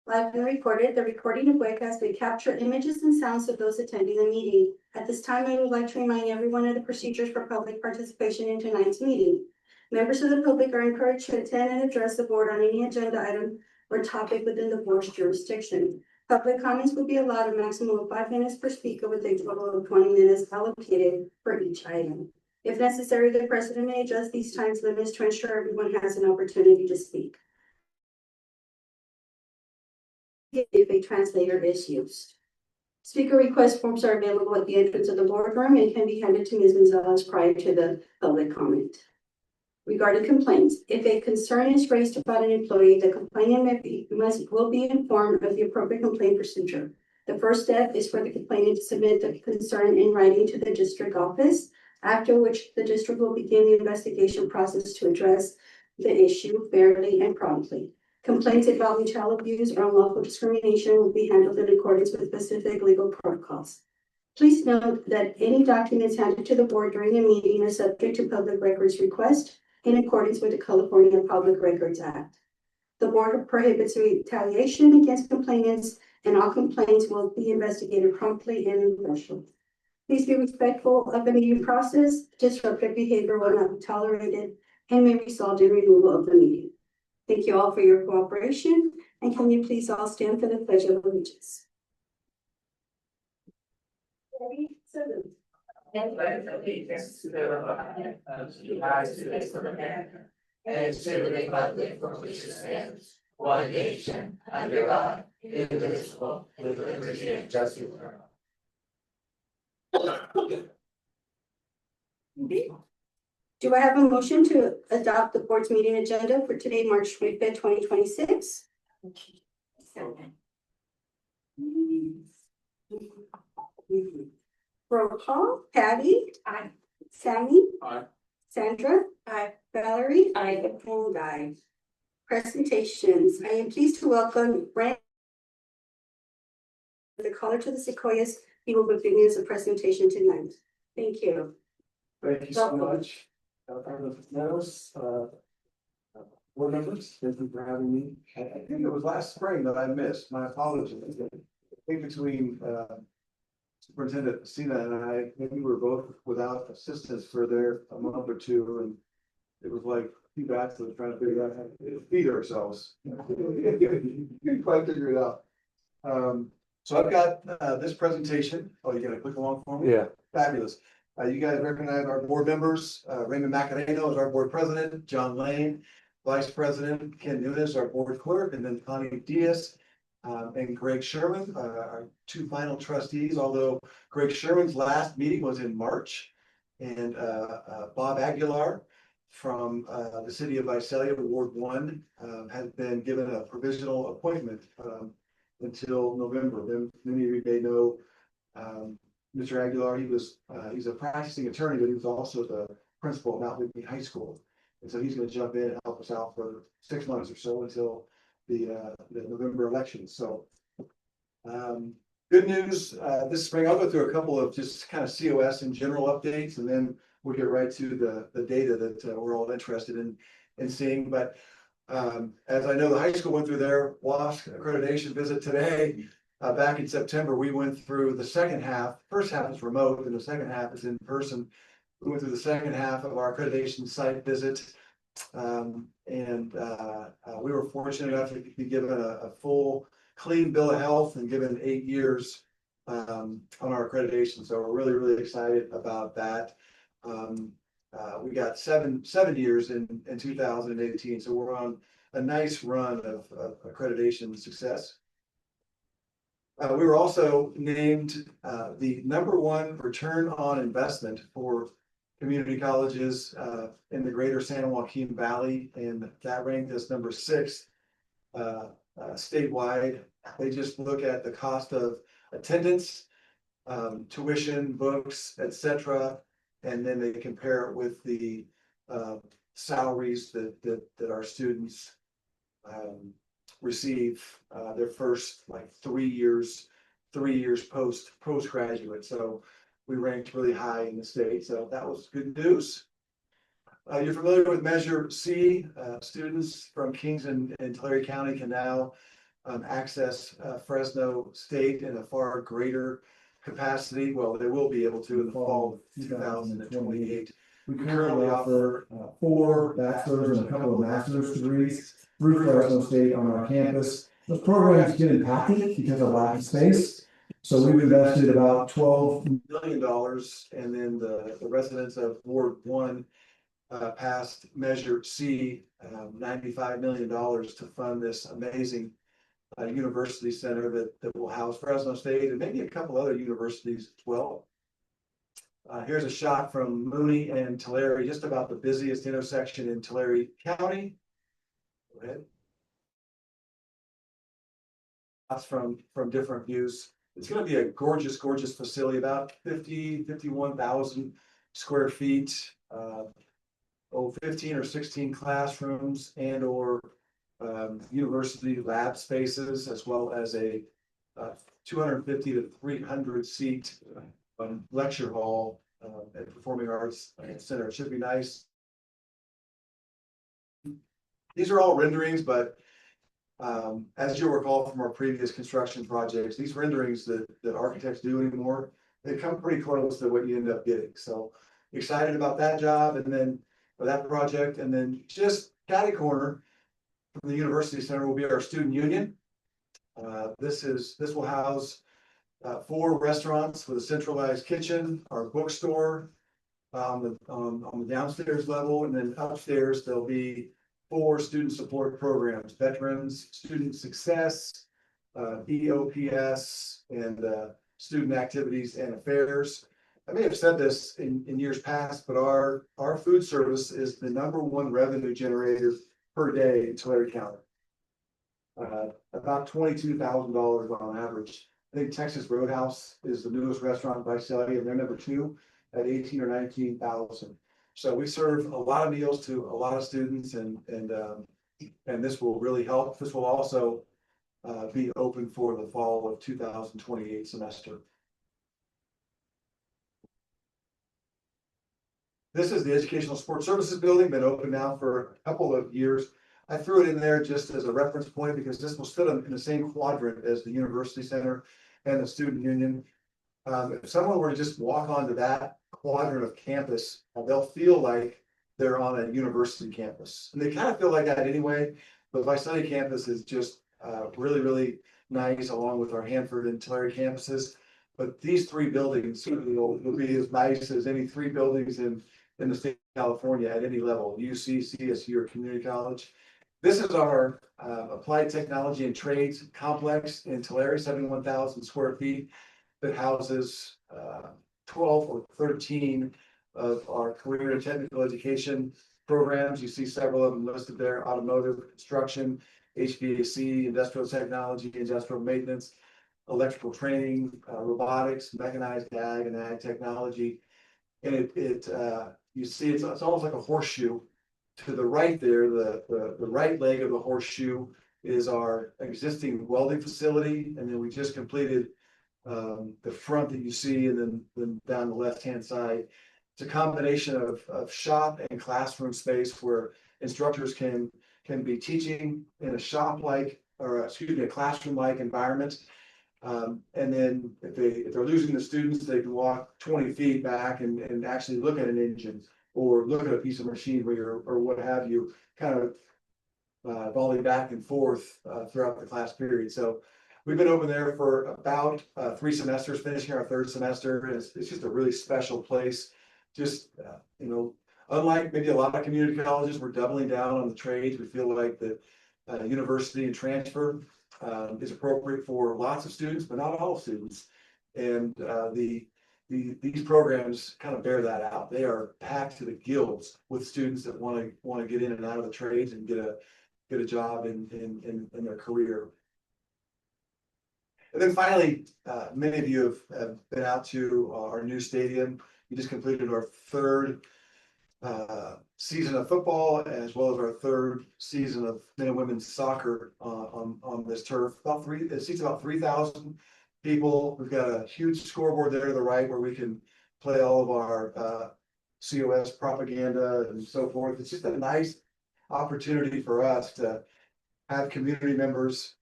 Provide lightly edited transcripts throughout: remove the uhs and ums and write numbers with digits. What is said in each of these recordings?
Live and recorded, the recording of webcast may capture images and sounds of those attending the meeting. At this time, I would like to remind everyone of the procedures for public participation in tonight's meeting. Members of the public are encouraged to attend and address the board on any agenda item or topic within the board's jurisdiction. Public comments will be allowed a maximum of 5 minutes per speaker with a total of 20 minutes allocated for each item. If necessary, the president may adjust these times limits to ensure everyone has an opportunity to speak. If a translator is used. Speaker request forms are available at the entrance of the boardroom and can be handed to Ms. Gonzalez prior to the public comment. Regarding complaints, if a concern is raised about an employee, the complainant will be informed of the appropriate complaint procedure. The first step is for the complainant to submit the concern in writing to the district office, after which the district will begin the investigation process to address the issue fairly and promptly. Complaints involving child abuse or unlawful discrimination will be handled in accordance with specific legal protocols. Please note that any documents handed to the board during a meeting are subject to public records request in accordance with the California Public Records Act. The board prohibits retaliation against complainants, and all complaints will be investigated promptly and impartially. Please be respectful of the meeting process. Disruptive behavior will not be tolerated and may result in removal of the meeting. Thank you all for your cooperation, and can you please all stand for the Pledge of Allegiance? Ready? Salute. And pledge allegiance to the flag of the United States of America and to the republic for which it stands, one nation, under God, indivisible, with liberty and justice for all. Do I have a motion to adopt the board's meeting agenda for today, March 25th, 2026? Roll call. Patty? Aye. Sammy? Aye. Sandra? Aye. Valerie? Aye. And aye. Presentations. I am pleased to welcome Brent, the caller to the Sequoias. He will be giving us a presentation tonight. Thank you. Thank you so much. Board members, thank you for having me. I think it was last spring that I missed. My apologies. I think between Superintendent Sina and I, maybe we were both without assistance for a month or two, and it was like two bachelors trying to figure out how to feed ourselves. Couldn't quite figure it out. So I've got this presentation. Oh, you're gonna click along for me? Yeah. Fabulous. You guys recognize our board members. Raymond Macareno is our board president, John Lane, vice president, Ken Nunes, our board clerk, and then Connie Diaz and Greg Sherman, our two final trustees, although Greg Sherman's last meeting was in March. And Bob Aguilar from the city of Visalia, Ward 1, has been given a provisional appointment until November. Then many of you may know Mr. Aguilar. He's a practicing attorney, but he was also the principal of Mount Whitney High School. And so he's going to jump in and help us out for 6 months or so until the November election. So good news this spring. I'll go through a couple of just kind of COS and general updates, and then we'll get right to the data that we're all interested in seeing. But as I know, the high school went through their WASC accreditation visit today. Back in September, we went through the second half. First half is remote, and the second half is in person. We went through the second half of our accreditation site visit, and we were fortunate enough to be given a full, clean bill of health and given 8 years on our accreditation. So we're really, really excited about that. We got seven years in 2018, so we're on a nice run of accreditation success. We were also named the #1 return on investment for community colleges in the greater San Joaquin Valley, and that ranked us #6 statewide. They just look at the cost of attendance, tuition, books, etc., and then they compare it with the salaries that our students receive their first 3 years postgraduate. So we ranked really high in the state. So that was good news. You're familiar with Measure C. Students from Kings and Tulare County can now access Fresno State in a far greater capacity. Well, they will be able to in the fall of 2028. We currently offer 4 bachelor's and a couple of master's degrees through Fresno State on our campus. Those programs get impacted because of lack of space. So we've invested about $12 million, and then the residents of Ward 1 passed Measure C, $95 million to fund this amazing university center that will house Fresno State and maybe a couple other universities as well. Here's a shot from Mooney and Tulare, just about the busiest intersection in Tulare County. Go ahead. That's from different views. It's going to be a gorgeous, gorgeous facility, about 51,000 square feet, 15 or 16 classrooms and or university lab spaces, as well as a 250 to 300 seat lecture hall and performing arts center. It should be nice. These are all renderings, but as you'll recall from our previous construction projects, these renderings that architects do anymore, they come pretty close to what you end up getting. So excited about that job, and then for that project, and then just catty corner from the university center will be our student union. This will house 4 restaurants with a centralized kitchen, our bookstore on the downstairs level, and then upstairs there'll be 4 student support programs: veterans, student success, EOPS, and student activities and affairs. I may have said this in years past, but our food service is the #1 revenue generator per day in Tulare County. About $22,000 on average. I think Texas Roadhouse is the newest restaurant in Visalia, and they're #2 at 18 or 19,000. So we serve a lot of meals to a lot of students, and this will really help. This will also be open for the fall of 2028 semester. This is the Educational Support Services Building, been open now for a couple of years. I threw it in there just as a reference point because this will sit in the same quadrant as the University Center and the Student Union. If someone were to just walk onto that quadrant of campus, they'll feel like they're on a university campus. And they kind of feel like that anyway. The Visalia campus is just really, really nice, along with our Hanford and Tulare campuses. But these 3 buildings certainly will be as nice as any 3 buildings in the state of California at any level, UC, CSU, or community college. This is our Applied Technology and Trades complex in Tulare, 71,000 square feet, that houses 12 or 13 of our career and technical education programs. You see several of them listed there: automotive, construction, HVAC, industrial technology, industrial maintenance, electrical training, robotics, mechanized ag, and ag technology. And you see it's almost like a horseshoe. To the right there, the right leg of the horseshoe is our existing welding facility, and then we just completed the front that you see, and then down the left-hand side. It's a combination of shop and classroom space where instructors can be teaching in a shop-like, or excuse me, a classroom-like environment. And then if they're losing the students, they can walk 20 feet back and actually look at an engine or look at a piece of machinery or what have you, kind of volley back and forth throughout the class period. So we've been over there for about 3 semesters, finishing our 3rd semester. It's just a really special place. Just, unlike maybe a lot of community colleges, we're doubling down on the trades. We feel like the university and transfer is appropriate for lots of students, but not all students. And these programs kind of bear that out. They are packed to the gills with students that want to get in and out of the trades and get a job in their career. And then finally, many of you have been out to our new stadium. We just completed our 3rd season of football, as well as our 3rd season of men and women's soccer on this turf. It seats about 3,000 people. We've got a huge scoreboard there to the right where we can play all of our COS propaganda and so forth. It's just a nice opportunity for us to have community members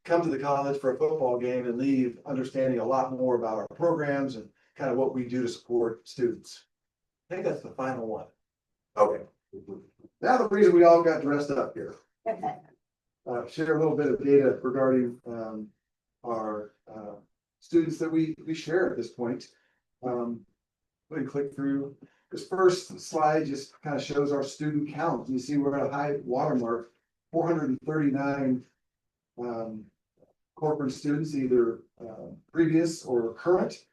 come to the college for a football game and leave understanding a lot more about our programs and kind of what we do to support students. I think that's the final one. Okay. Now the reason we all got dressed up here. Share a little bit of data regarding our students that we share at this point. We can click through. This first slide just kind of shows our student count. You see we're at a high watermark, 439 corporate students, either previous or current.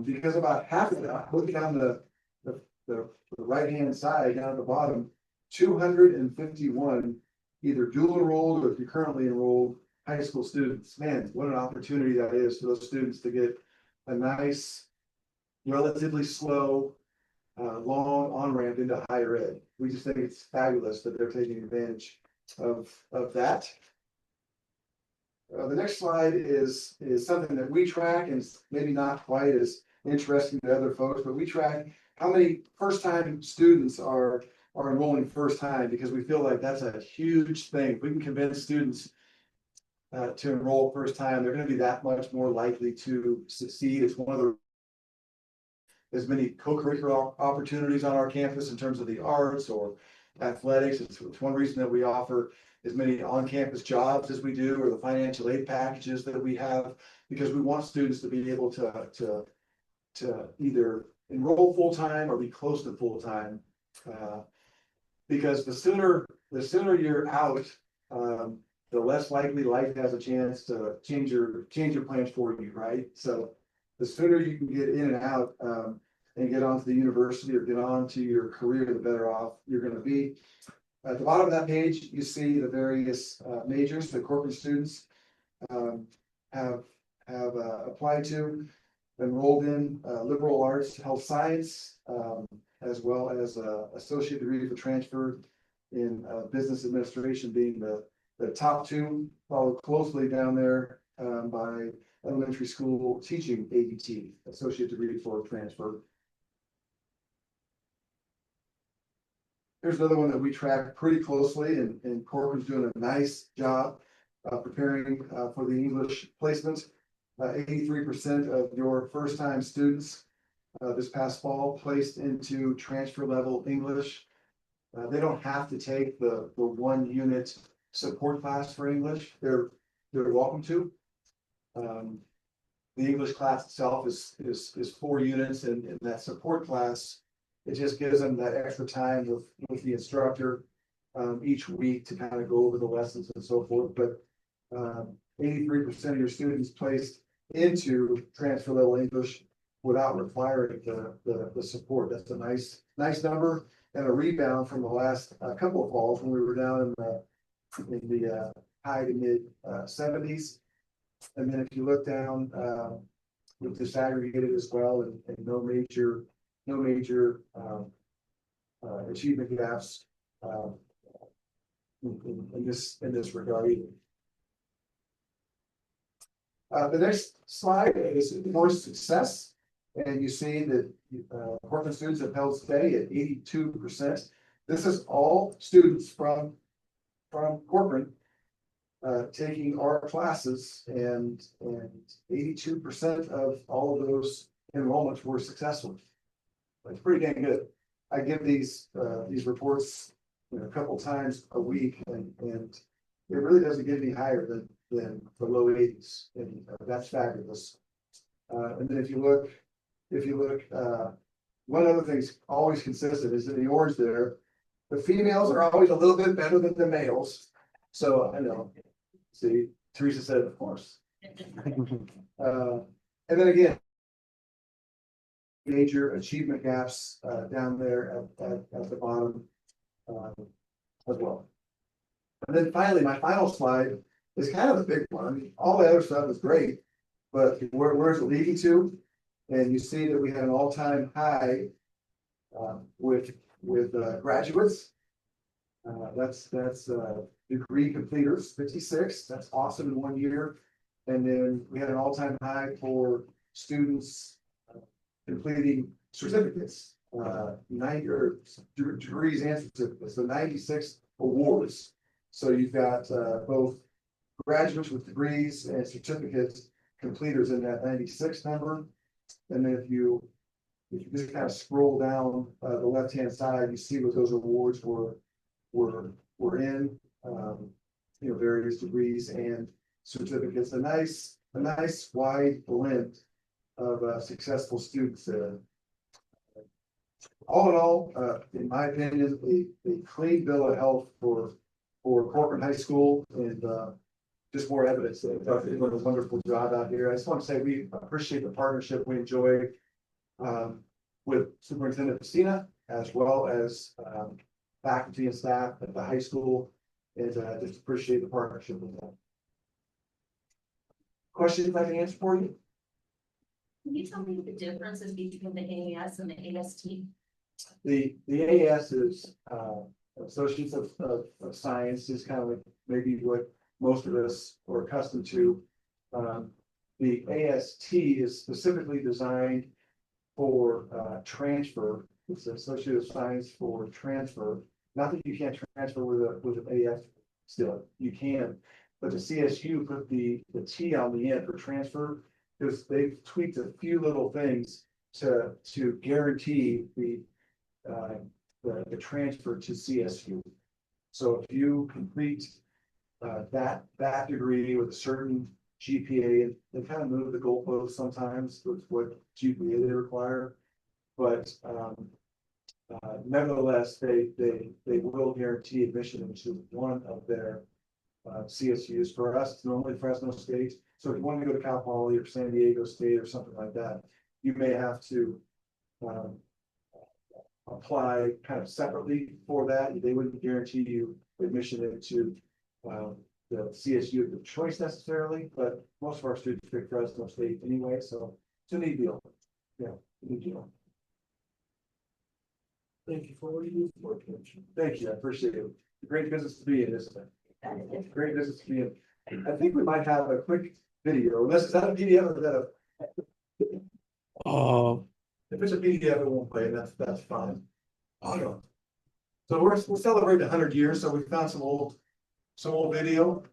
Because about half of that, look down the right-hand side, down at the bottom, 251 either dual enrolled or if you're currently enrolled high school students. Man, what an opportunity that is for those students to get a nice, relatively slow, long on-ramp into higher ed. We just think it's fabulous that they're taking advantage of that. The next slide is something that we track, and it's maybe not quite as interesting to other folks, but we track how many first-time students are enrolling first time, because we feel like that's a huge thing. If we can convince students to enroll first time, they're going to be that much more likely to succeed. It's one of the as many co-curricular opportunities on our campus in terms of the arts or athletics. It's one reason that we offer as many on-campus jobs as we do, or the financial aid packages that we have, because we want students to be able to either enroll full-time or be close to full-time. Because the sooner you're out, the less likely life has a chance to change your plans for you, right? So the sooner you can get in and out and get onto the university or get on to your career, the better off you're going to be. At the bottom of that page, you see the various majors that corporate students have applied to, enrolled in: liberal arts, health science, as well as associate degree for transfer in business administration being the top two, followed closely down there by elementary school teaching ADT, associate degree for transfer. Here's another one that we track pretty closely, and Corcoran's doing a nice job preparing for the English placement. 83% of your first-time students this past fall placed into transfer level English. They don't have to take the 1 unit support class for English. They're welcome to. The English class itself is 4 units, and that support class, it just gives them that extra time with the instructor each week to kind of go over the lessons and so forth. But 83% of your students placed into transfer level English without requiring the support. That's a nice number, and a rebound from the last couple of falls when we were down in the high to mid 70s. And then if you look down, with disaggregated as well, and no major achievement gaps in this regard. The next slide is course success, and you see that Corcoran students have held steady at 82%. This is all students from Corcoran taking our classes, and 82% of all of those enrollments were successful. That's pretty dang good. I give these reports a couple times a week, and it really doesn't get any higher than the low 80s, and that's fabulous. And then if you look, one other thing's always consistent is in the orange there, the females are always a little bit better than the males. So I know. See, Teresa said, of course. And then again, major achievement gaps down there at the bottom as well. And then finally, my final slide is kind of the big one. I mean, all the other stuff is great, but where is it leading to? And you see that we had an all-time high with graduates. That's degree completers, 56. That's awesome in 1 year. And then we had an all-time high for students completing certificates, 90 or degrees and certificates, so 96 awards. So you've got both graduates with degrees and certificates completers in that 96 number. And then if you just kind of scroll down the left-hand side, you see what those awards were in, various degrees and certificates. A nice wide blend of successful students there. All in all, in my opinion, a clean bill of health for Corcoran High School, and just more evidence that they're doing a wonderful job out here. I just want to say we appreciate the partnership we enjoy with Superintendent Messina, as well as faculty and staff at the high school, and just appreciate the partnership with them. Questions I can answer for you? Can you tell me the differences between the AAS and the AST? The AS is Associates of Science, is kind of like maybe what most of us are accustomed to. The AST is specifically designed for transfer. It's Associate of Science for transfer. Not that you can't transfer with an AS still, you can, but the CSU put the T on the end for transfer because they've tweaked a few little things to guarantee the transfer to CSU. So if you complete that degree with a certain GPA, they kind of move the goalpost sometimes with what GPA they require, but nevertheless, they will guarantee admission into one of their CSUs. For us, it's normally Fresno State. So if you want to go to Cal Poly or San Diego State or something like that, you may have to apply kind of separately for that. They wouldn't guarantee you admission into the CSU of choice necessarily, but most of our students pick Fresno State anyway, so it's a neat deal. Yeah, neat deal. Thank you for what you do for it. Thank you, I appreciate it. Great business to be in, isn't it? Great business to be in. I think we might have a quick video, unless it's not a PDF or that if it's a PDF, it won't play, that's fine. So we're celebrating 100 years, so we found some old video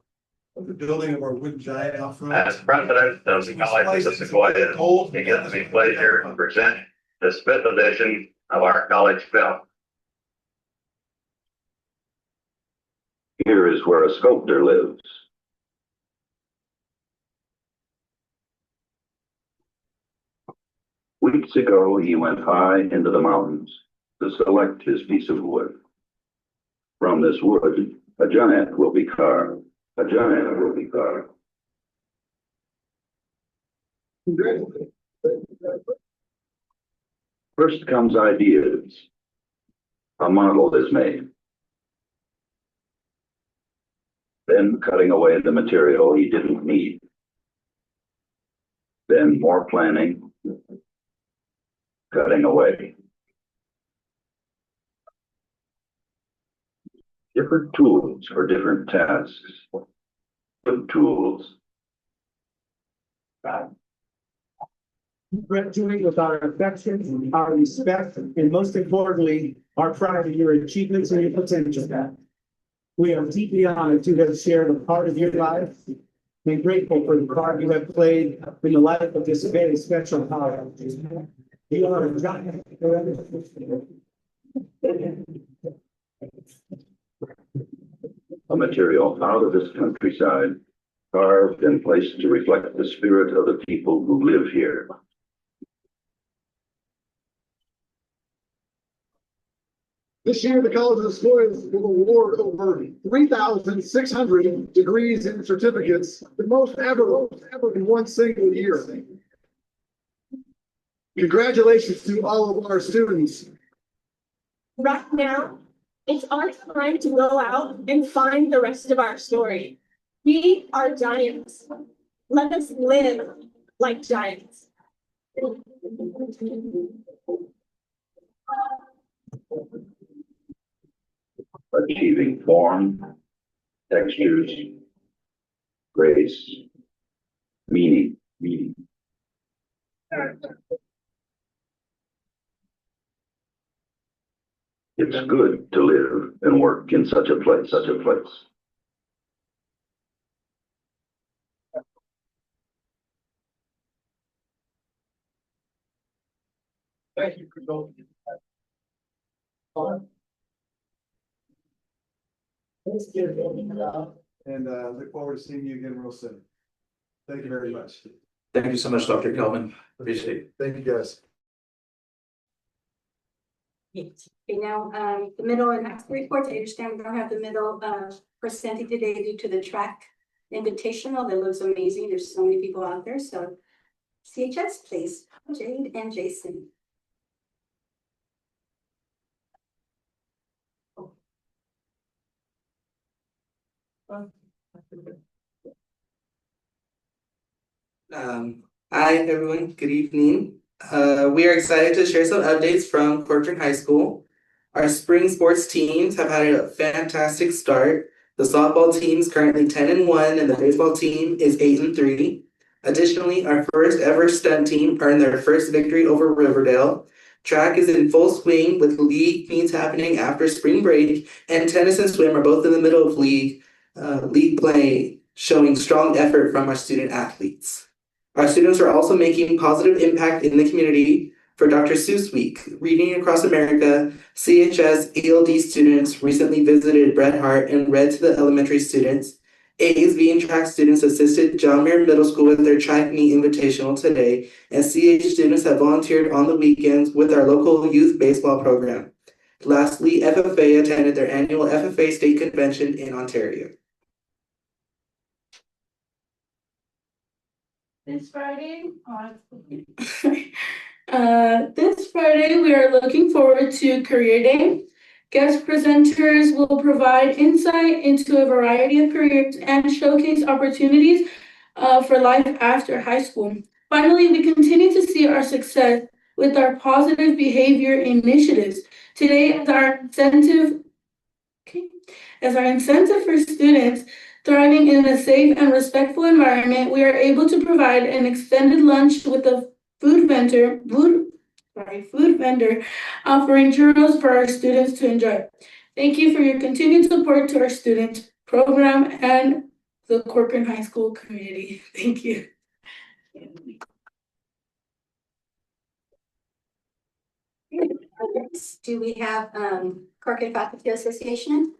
of the building of our wooden giant out front. As president of the College of Sequoia, it gives me pleasure to present this 5th edition of our college film. Here is where a sculptor lives. Weeks ago, he went high into the mountains to select his piece of wood. From this wood, a giant will be carved. A giant will be carved. First comes ideas. A model is made. Then cutting away the material he didn't need. Then more planning. Cutting away. Different tools for different tasks. Good tools. Graduate with our affection, our respect, and most importantly, our pride in your achievements and your potential. We are deeply honored to have shared a part of your life and grateful for the part you have played in the life of this very special college. You are a giant. A material out of this countryside, carved and placed to reflect the spirit of the people who live here. This year, the College of Sequoia will award over 3,600 degrees and certificates, the most ever in one single year. Congratulations to all of our students. Right now, it's our time to go out and find the rest of our story. We are giants. Let us live like giants. Achieving form, textures, grace, meaning. It's good to live and work in such a place. Thank you for going. And look forward to seeing you again real soon. Thank you very much. Thank you so much, Dr. Kelvin. Appreciate it. Thank you, guys. Okay, now, the middle and high school reports, I understand we don't have the middle, presenting today due to the track invitational. That looks amazing. There's so many people out there, so. CHS, please, Jade and Jason. Hi everyone, good evening. We are excited to share some updates from Corcoran High School. Our spring sports teams have had a fantastic start. The softball team is currently 10-1 and the baseball team is 8-3. Additionally, our first ever stunt team earned their first victory over Riverdale. Track is in full swing with league meets happening after spring break, and tennis and swim are both in the middle of league play, showing strong effort from our student athletes. Our students are also making positive impact in the community. For Dr. Seuss Week, Reading Across America, CHS ELD students recently visited Bret Harte and read to the elementary students. ASB and track students assisted John Muir Middle School with their track meet invitational today, and CH students have volunteered on the weekends with our local youth baseball program. Lastly, FFA attended their annual FFA state convention in Ontario. This Friday, this Friday, we are looking forward to Career Day. Guest presenters will provide insight into a variety of careers and showcase opportunities for life after high school. Finally, we continue to see our success with our positive behavior initiatives. Today, as our incentive for students thriving in a safe and respectful environment, we are able to provide an extended lunch with a food vendor offering churros for our students to enjoy. Thank you for your continued support to our student program and the Corcoran High School community. Thank you. Do we have Corcoran Faculty Association?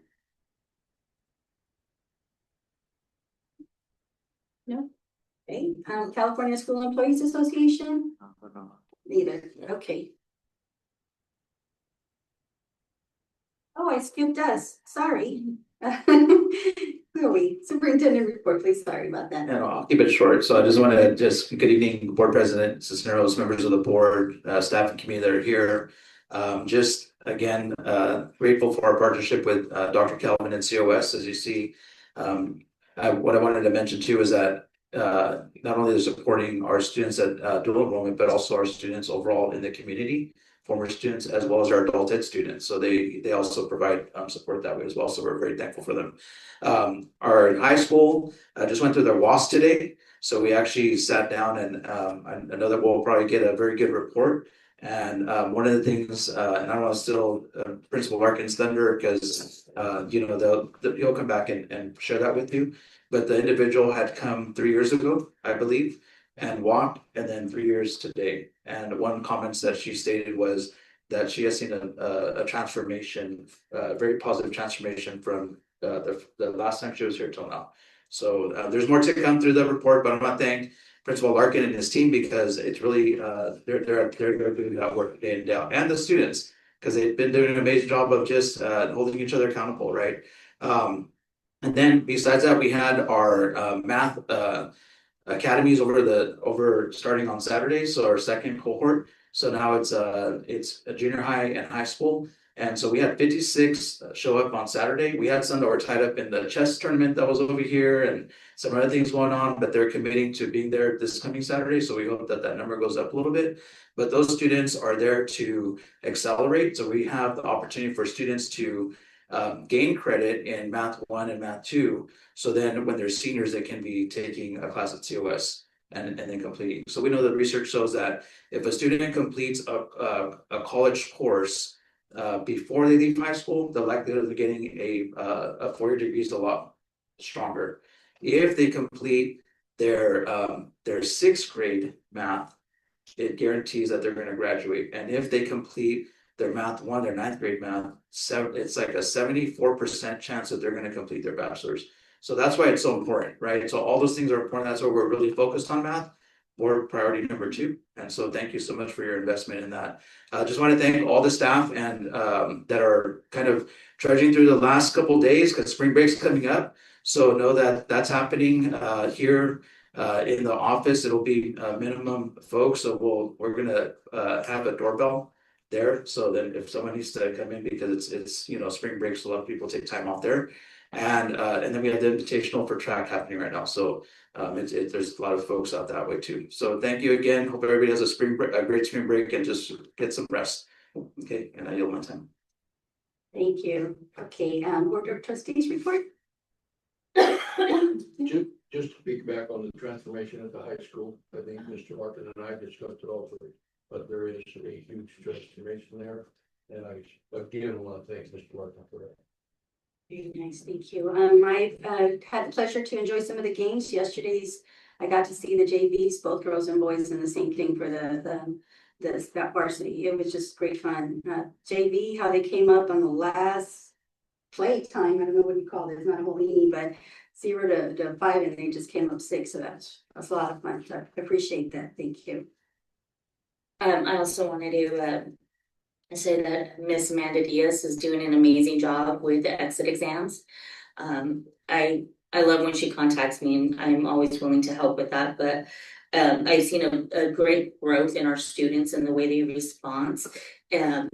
No. Okay. California School Employees Association? Neither. Okay. Oh, I skipped us. Sorry. Who are we? Superintendent report, please. Sorry about that. No, I'll keep it short. So I just want to good evening, Board President Cisneros, members of the board, staff and community that are here. Just again, grateful for our partnership with Dr. Kelvin and COS. As you see, what I wanted to mention too is that not only they're supporting our students at dual enrollment, but also our students overall in the community, former students, as well as our adult ed students. So they also provide support that way as well. So we're very thankful for them. Our high school just went through their WAS today. So we actually sat down and I know that we'll probably get a very good report. And one of the things, and I don't want to steal Principal Larkin's thunder because he'll come back and share that with you. But the individual had come 3 years ago, I believe, and walked, and then 3 years today. And one comment that she stated was that she has seen a transformation, a very positive transformation from the last time she was here till now. So there's more to come through the report, but I want to thank Principal Larkin and his team because it's really they're doing that work day in day out, and the students because they've been doing an amazing job of just holding each other accountable, right? And then besides that, we had our math academies over starting on Saturday, so our second cohort. So now it's a junior high and high school. And so we had 56 show up on Saturday. We had some that were tied up in the chess tournament that was over here and some other things going on, but they're committing to being there this coming Saturday. So we hope that that number goes up a little bit. But those students are there to accelerate. So we have the opportunity for students to gain credit in Math 1 and Math 2. So then when they're seniors, they can be taking a class at COS and then completing. So we know that research shows that if a student completes a college course before they leave high school, the likelihood of getting a 4-year degree is a lot stronger. If they complete their 6th grade math it guarantees that they're gonna graduate. And if they complete their math one, their ninth grade math, it's like a 74% chance that they're gonna complete their bachelor's. So that's why it's so important, right? So all those things are important. That's why we're really focused on math. Board priority number 2. And so thank you so much for your investment in that. Just want to thank all the staff and that are kind of trudging through the last couple days because spring break's coming up. So know that that's happening here in the office. It'll be minimum folks. So we're gonna have a doorbell there. So then if someone needs to come in because it's spring break, so a lot of people take time off there. And then we have the invitational for track happening right now. So there's a lot of folks out that way too. So thank you again. Hope everybody has a great spring break and just get some rest. Okay, and I yield my time. Thank you. Okay, Board of Trustees report. Just to piggyback on the transformation at the high school, I think Mr. Martin and I discussed it also, but there is a huge transformation there. And I again want to thank Mr. Martin for that. Very nice, thank you. I had the pleasure to enjoy some of the games yesterday's. I got to see the JVs, both girls and boys, and the same thing for that varsity. It was just great fun. JV, how they came up on the last play time. I don't know what you call it. It's not a whole inning, but 0 to 5, and they just came up 6. So that's a lot of fun. So I appreciate that. Thank you. I also wanted to say that Miss Amanda Diaz is doing an amazing job with the exit exams. I love when she contacts me, and I'm always willing to help with that. But I've seen a great growth in our students and the way they respond. And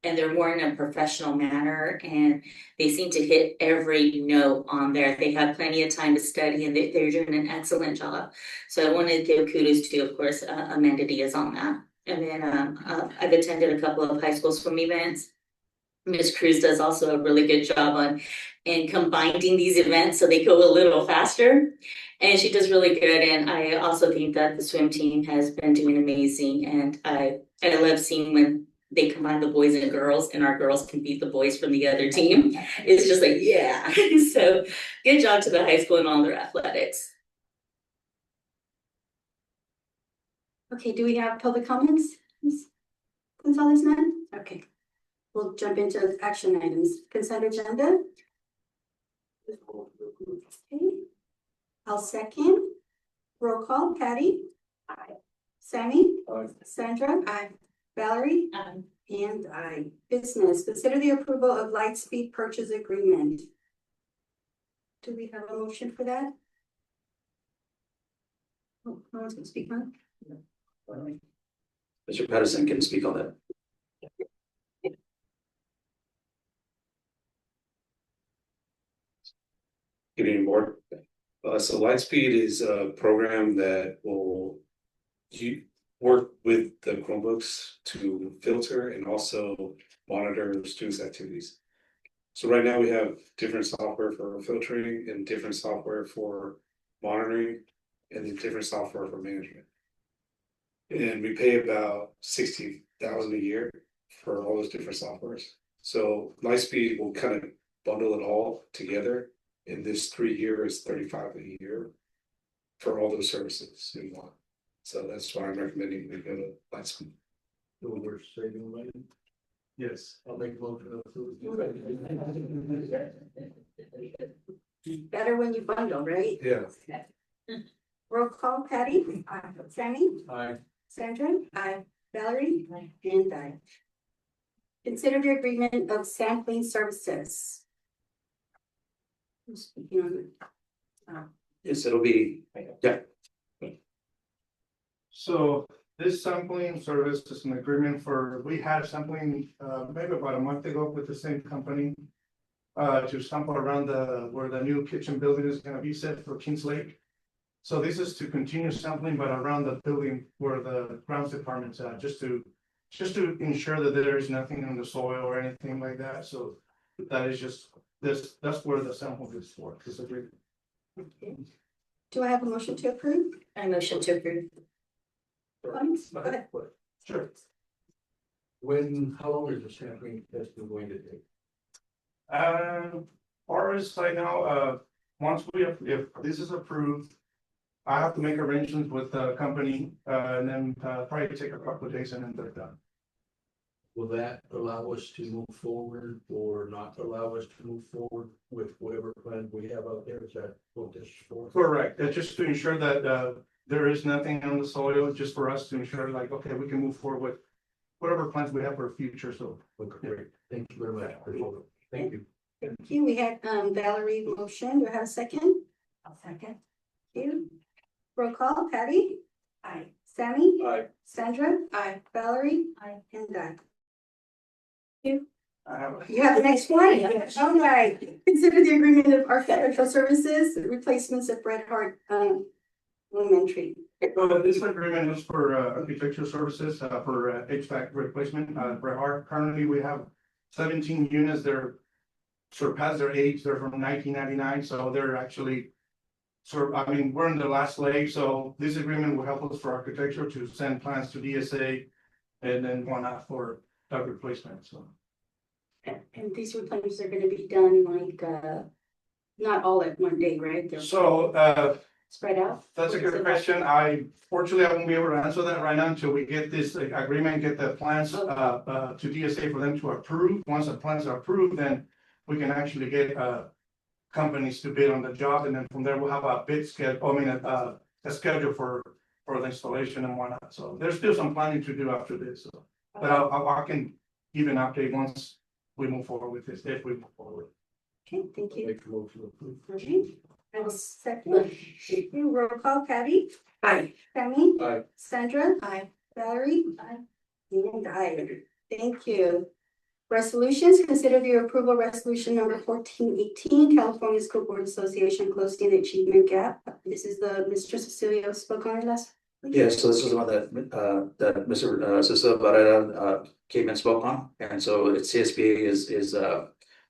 they're more in a professional manner, and they seem to hit every note on there. They have plenty of time to study, and they're doing an excellent job. So I want to give kudos to, of course, Amanda Diaz on that. And then I've attended a couple of high school swim events. Ms. Cruz does also a really good job in combining these events so they go a little faster. And she does really good. And I also think that the swim team has been doing amazing. And I love seeing when they combine the boys and girls, and our girls can beat the boys from the other team. It's just like, yeah. So good job to the high school and all their athletics. Okay, do we have public comments? Gonzalez, none? Okay. We'll jump into action items. Consent agenda. Okay. I'll second. Roll call. Patty? Aye. Sammy? Aye. Sandra? Aye. Valerie? And I. Business. Consider the approval of Lightspeed purchase agreement. Do we have a motion for that? Oh, no one's gonna speak on it? Mr. Patterson can speak on that. Good evening, board. So Lightspeed is a program that will work with the Chromebooks to filter and also monitor students' activities. So right now we have different software for filtering and different software for monitoring and then different software for management. And we pay about $60,000 a year for all those different softwares. So Lightspeed will kind of bundle it all together. And this 3 years, $35,000 a year for all those services in one. So that's why I'm recommending we go to Lightspeed. So we're saving money. Yes. I'll make a motion to approve. Better when you bundle, right? Yeah. Roll call. Patty? Aye. Sammy? Aye. Sandra? Aye. Valerie? Aye. And I. Consider the agreement of sampling services. Who's speaking on it? Yes, it'll be, yeah. So this sampling service is an agreement we had sampling maybe about a month ago with the same company. To sample around where the new kitchen building is gonna be set for Kings Lake. So this is to continue sampling, but around the building where the grounds department's at, just to ensure that there is nothing in the soil or anything like that. So that is just that's where the sample is for. This agreement. Okay. Do I have a motion to approve? I motion to approve. Go ahead. Sure. How long is the sampling testing going to take? Far as I know, once if this is approved, I have to make arrangements with the company, and then, probably take a couple of days and then they're done. Will that allow us to move forward or not allow us to move forward with whatever plan we have out there? Is that what this is for? Correct, that's just to ensure that, there is nothing on the soil, just for us to ensure like, okay, we can move forward with whatever plans we have for the future, so. Okay, great. Thank you very much. Appreciate it. Thank you. Thank you. We had Valerie motion. Do I have a second? I'll second. Thank you. Roll call, Patty? Aye. Sammy? Aye. Sandra? Aye. Valerie? Aye. And I. I have. You have the next one? All right. Consider the agreement of architectural services, replacements at Bret Hart Elementary. This agreement is for architectural services for HVAC replacement. Bret Hart, currently we have 17 units. They're surpassed their age. They're from 1999, so they're actually. So I mean, we're in the last leg, so this agreement will help us for architecture to send plans to DSA, and then one out for replacement. So. And these replacements are gonna be done like, not all at one day, right? They're So spread out? that's a good question. Fortunately, I won't be able to answer that right now until we get this agreement, get the plans to DSA for them to approve. Once the plans are approved, then we can actually get companies to bid on the job, and then from there we'll have a bid schedule, a schedule for the installation and whatnot. So there's still some planning to do after this, so. But I can give an update once we move forward with this, if we move forward. Okay, thank you. Make a motion to approve. Okay, I will second. Thank you. Roll call, Patty? Aye. Sammy? Aye. Sandra? Aye. Valerie? Aye. And I. Thank you. Resolutions, consider the approval resolution number 1418, California School Board Association closing the achievement gap. This is the Mr. Cecilio spoke on it last. Yeah, so this is the one that Mr. Cecilio Barrera came and spoke on, and so it's CSBA is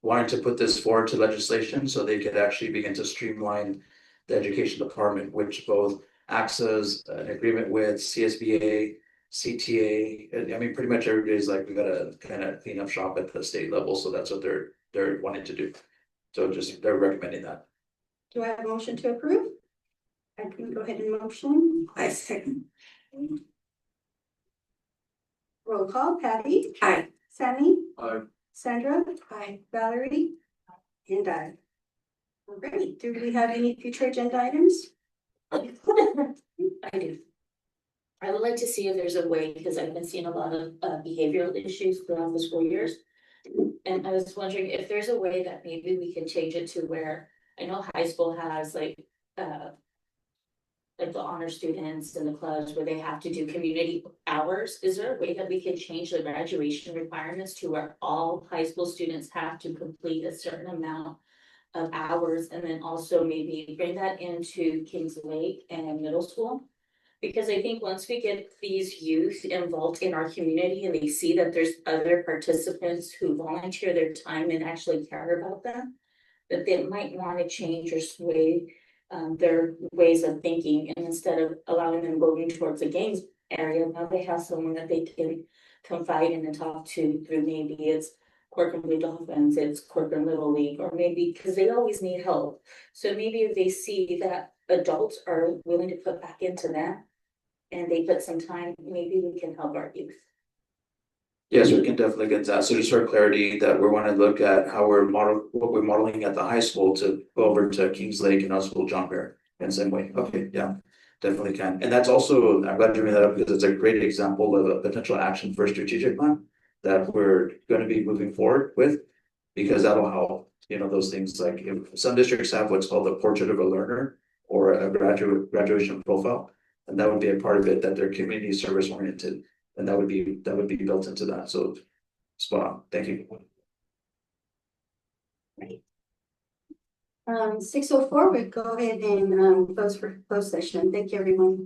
wanting to put this forward to legislation so they could actually begin to streamline the education department, which both acts as an agreement with CSBA, CTA, and I mean, pretty much everybody's like, we gotta kind of clean up shop at the state level, so that's what they're wanting to do. So just, they're recommending that. Do I have a motion to approve? I can go ahead and motion. I second. Roll call, Patty? Aye. Sammy? Aye. Sandra? Aye. Valerie? And I. Alright, do we have any future agenda items? I do. I would like to see if there's a way, because I've been seeing a lot of behavioral issues throughout the school years. And I was wondering if there's a way that maybe we can change it to where, I know high school has like the honor students and the clubs where they have to do community hours. Is there a way that we can change the graduation requirements to where all high school students have to complete a certain amount of hours, and then also maybe bring that into Kings Lake and middle school? Because I think once we get these youth involved in our community and they see that there's other participants who volunteer their time and actually care about them, that they might want to change or sway their ways of thinking, and instead of allowing them going towards the games area, now they have someone that they can confide in and talk to through, maybe it's Corcoran Blue Dolphins, it's Corcoran Little League, or maybe, because they always need help. So maybe if they see that adults are willing to put back into them and they put some time, maybe we can help our youth. Yes, we can definitely get that. So just for clarity, that we want to look at how what we're modeling at the high school to go over to Kings Lake and also John Bear in the same way. Okay, yeah, definitely can. And that's also, I'm glad you bring that up because it's a great example of a potential action for a strategic plan that we're going to be moving forward with, because that'll help, those things. Like if some districts have what's called a portrait of a learner or a graduation profile, and that would be a part of it, that they're community service oriented. And that would be built into that. So spot on. Thank you. Right. 6:04, we go ahead and close session. Thank you, everyone.